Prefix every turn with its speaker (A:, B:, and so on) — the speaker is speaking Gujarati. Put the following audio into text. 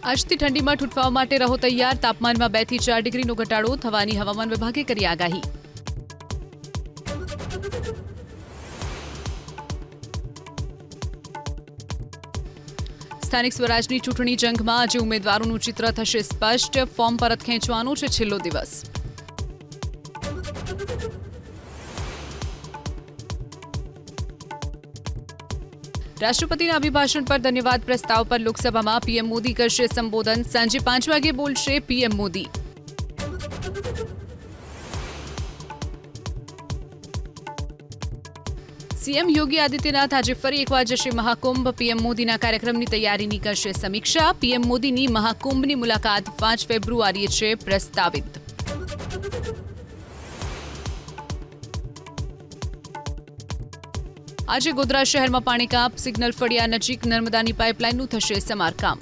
A: આજથી ઠંડીમાં ઠૂંઠવા માટે રહો તૈયાર. તાપમાનમાં 2 થી 4 ડિગ્રીનો ઘટાડો થવાની હવામાન વિભાગે કરી આગાહી. સ્થાનિક સ્વરાજની ચૂંટણી જંગમાં આજે ઉમેદવારોનું ચિત્ર થશે સ્પષ્ટ. ફોર્મ પરત ખેંચવાનો છે છેલ્લો દિવસ. રાષ્ટ્રપતિના અભિભાષણ પર ધન્યવાદ પ્રસ્તાવ પર લોકસભામાં પીએમ મોદી કરશે સંબોધન. સાંજે 5 વાગે બોલશે પીએમ મોદી. સીએમ યોગી આદિત્યનાથ આજે ફરી એકવાર જશે મહાકુંભ. પીએમ મોદીના કાર્યક્રમની તૈયારીની કરશે સમીક્ષા. પીએમ મોદીની મહાકુંભની મુલાકાત 5 ફેબ્રુઆરીએ છે પ્રસ્તાવિત. આજે ગોધરા શહેરમાં પાણીકાપ. સિગ્નલ ફળિયા નજીક નર્મદાની પાઇપલાઇનનું થશે સમારકામ.